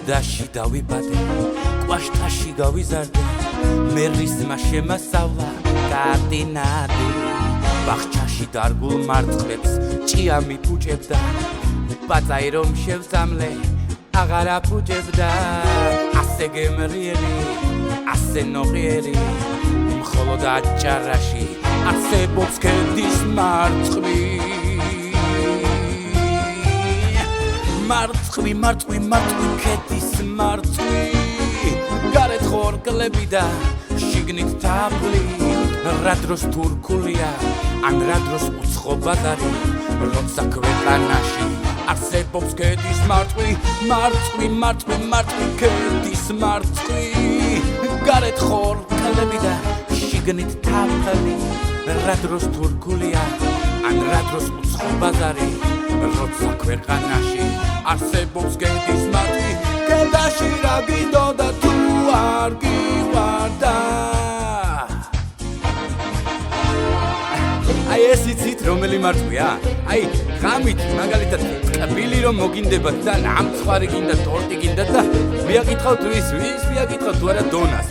კედაში დავიბადე კვაშტაში გავიზარდე მერისმა შემასავლა კარტინადი ბახჩაში დარგულ მარწყლებს ჭია მიფუჭებდა ბაწაი რომ შევწამლე აღარ აფუჭებდა ასე გემრიელი ასე ნოყიერი მხოლოდ აჭარაში არსებობს ქედის მარწყვი მარწყვი ქედის მარწყვი გარეთ ხორკლები და შიგნით თაფლი რა დროს თურქულია ან რა დროს უცხო ბაზარი როცა ქვეყანაში არსებობს ქედის მარწყვი ქედის მარწყვი გარეთ ხორკლები და შიგნით თაფლი რა დროს თურქულია ან რა დროს უცხო ბაზარი როცა ქვეყანაში არსებობს ქედის მარწყვი კედაში რა გიდოდა თუ არ გიყვარდა აი ეს იცით რომელი მარწყვია? აი ღამით მაგალითად ტკბილი რომ მოგინდებათ და ამცხვარი გინდა ტორტი გინდა და მიაკითხავთ ვის მიაკითხავთ თუ არა დონას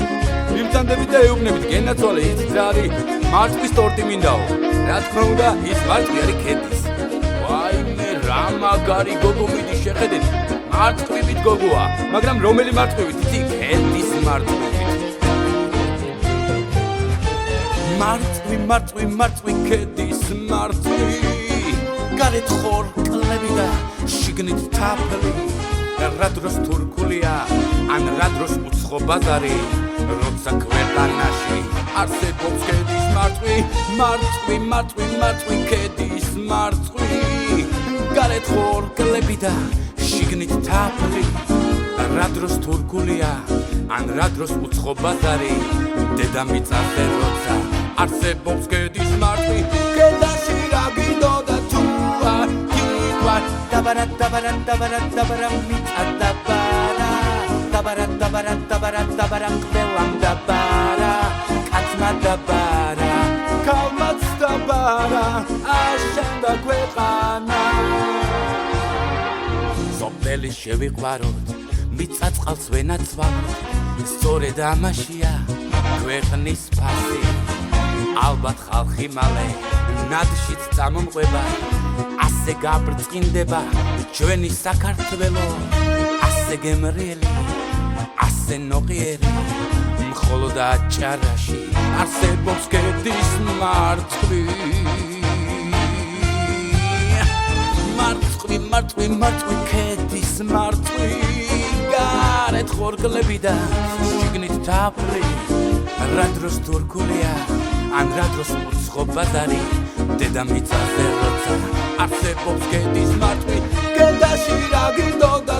მიმთანდებით და ეუბნებით გენაცვალე იცით რა არის მარწყვის ტორტი მინდაო რა თქმა უნდა ის მარწყვი არის ქედის ვაიმე რა მაგარი გოგო მიდი შეხედეთ მარწყვით გოგოა მაგრამ რომელი მარწყვით იცი ქედის მარწყვით მარწყვი ქედის მარწყვი გარეთ ხორკლები და შიგნით თაფლი რა დროს თურქულია ან რა დროს უცხო ბაზარი როცა ქვეყანაში არსებობს ქედის მარწყვი ქედის მარწყვი გარეთ ხორკლები და შიგნით თაფლი რა დროს თურქულია ან რა დროს უცხო ბაზარი დედამიწაზე როცა არსებობს ქედის მარწყვი კედაში რა გიდოდა თუ არ გიყვარ დაბარა ყველამ დაბარა კაცმა დაბარა ქალმაც დაბარა აშენდა ქვეყანა სოფელი შევიყვაროთ მიწაწყალს ვენაცვალოთ სწორედ ამაშია ქვეყნის ფასი ალბათ ხალხი მალე ნადშიც წამომყვება ასე გაბრწყინდება ჩვენი საქართველო ასე გემრიელი ასე ნოყიერი მხოლოდ აჭარაში არსებობს ქედის მარწყვი ქედის მარწყვი გარეთ ხორკლები და შიგნით თაფლი რა დროს თურქულია ან რა დროს უცხო ბაზარი დედამიწაზე როცა არსებობს ქედის მარწყვი კედაში რა გიდოდა